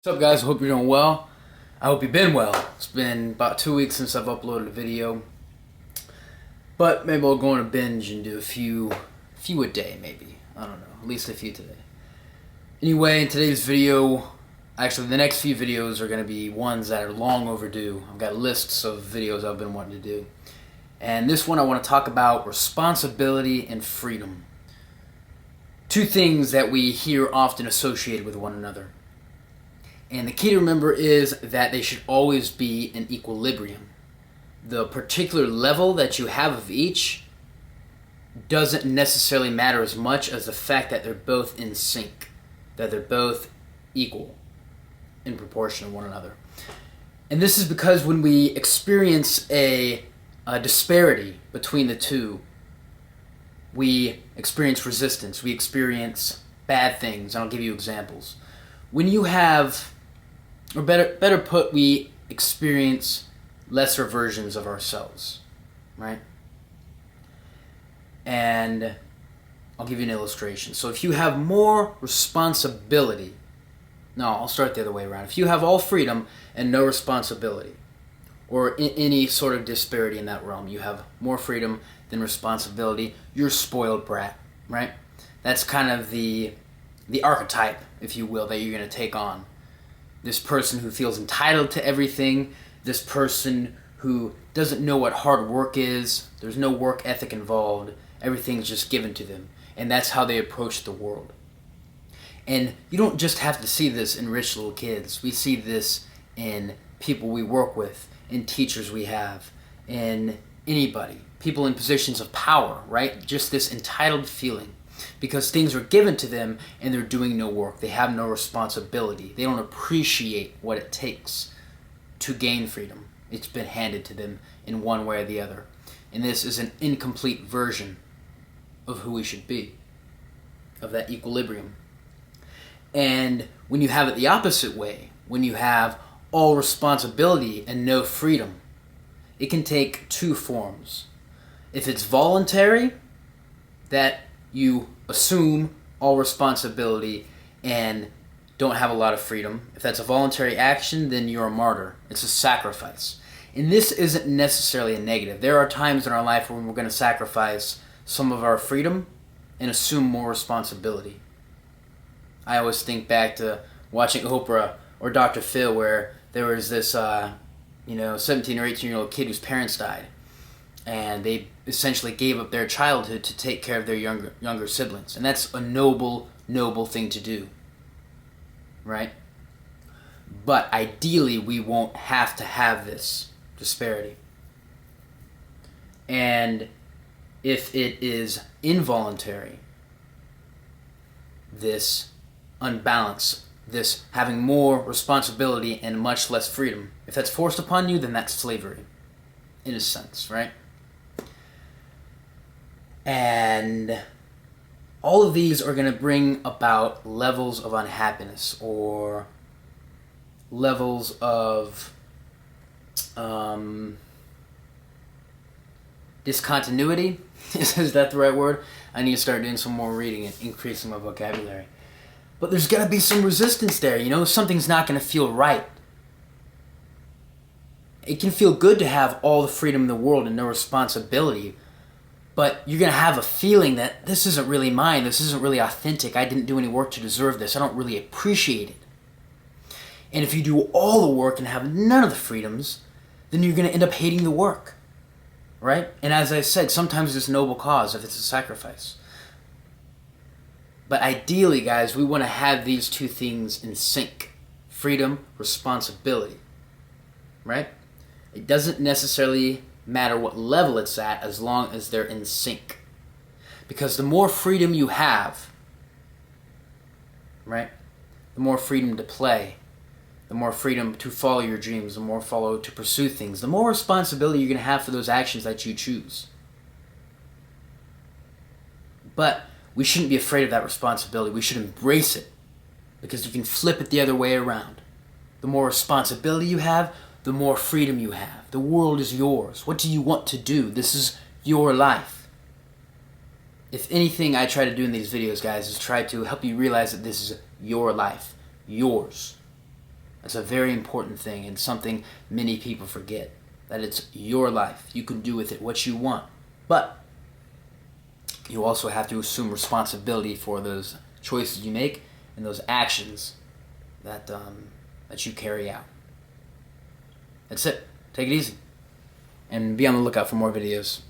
What's up, guys? Hope you're doing well. I hope you've been well. It's been about 2 weeks since I've uploaded a video, but maybe I'll go on a binge and do a few a day, maybe. I don't know, at least a few today. Anyway, in today's video, actually the next few videos are going to be ones that are long overdue. I've got lists of videos I've been wanting to do. And this one I want to talk about responsibility and freedom. Two things that we hear often associated with one another. And the key to remember is that they should always be in equilibrium. The particular level that you have of each doesn't necessarily matter as much as the fact that they're both in sync, that they're both equal in proportion to one another. And this is because when we experience a disparity between the two, we experience resistance, we experience bad things, and I'll give you examples. When you have, or better put, we experience lesser versions of ourselves, right? And I'll give you an illustration. So if you have more responsibility, no, I'll start the other way around. If you have all freedom and no responsibility, or any sort of disparity in that realm, you have more freedom than responsibility, you're a spoiled brat, right? That's kind of the archetype, if you will, that you're going to take on. This person who feels entitled to everything, this person who doesn't know what hard work is, there's no work ethic involved, everything's just given to them. And that's how they approach the world. And you don't just have to see this in rich little kids. We see this in people we work with, in teachers we have, in anybody, people in positions of power, right? Just this entitled feeling. Because things are given to them and they're doing no work. They have no responsibility. They don't appreciate what it takes to gain freedom. It's been handed to them in one way or the other. And this is an incomplete version of who we should be, of that equilibrium. And when you have it the opposite way, when you have all responsibility and no freedom, it can take two forms. If it's voluntary, that you assume all responsibility and don't have a lot of freedom. If that's a voluntary action, then you're a martyr. It's a sacrifice. And this isn't necessarily a negative. There are times in our life when we're going to sacrifice some of our freedom and assume more responsibility. I always think back to watching Oprah or Dr. Phil, where there was this 17 or 18-year-old kid whose parents died. And they essentially gave up their childhood to take care of their younger siblings. And that's a noble thing to do, right? But ideally, we won't have to have this disparity. And if it is involuntary, this unbalance, this having more responsibility and much less freedom, if that's forced upon you, then that's slavery, in a sense, right? And all of these are going to bring about levels of unhappiness or levels of discontinuity. Is that the right word? I need to start doing some more reading and increasing my vocabulary. But there's going to be some resistance there, something's not going to feel right. It can feel good to have all the freedom in the world and no responsibility, but you're going to have a feeling that this isn't really mine, this isn't really authentic, I didn't do any work to deserve this, I don't really appreciate it. And if you do all the work and have none of the freedoms, then you're going to end up hating the work, right? And as I said, sometimes it's a noble cause if it's a sacrifice. But ideally, guys, we want to have these two things in sync. Freedom, responsibility, right? It doesn't necessarily matter what level it's at as long as they're in sync. Because the more freedom you have, right, the more freedom to play, the more freedom to follow your dreams, the more to pursue things, the more responsibility you're going to have for those actions that you choose. But we shouldn't be afraid of that responsibility. We should embrace it, because you can flip it the other way around. The more responsibility you have, the more freedom you have. The world is yours. What do you want to do? This is your life. If anything I try to do in these videos, guys, is try to help you realize that this is your life. Yours. It's a very important thing and something many people forget. That it's your life. You can do with it what you want. But you also have to assume responsibility for those choices you make and those actions that you carry out. That's it. Take it easy. And be on the lookout for more videos.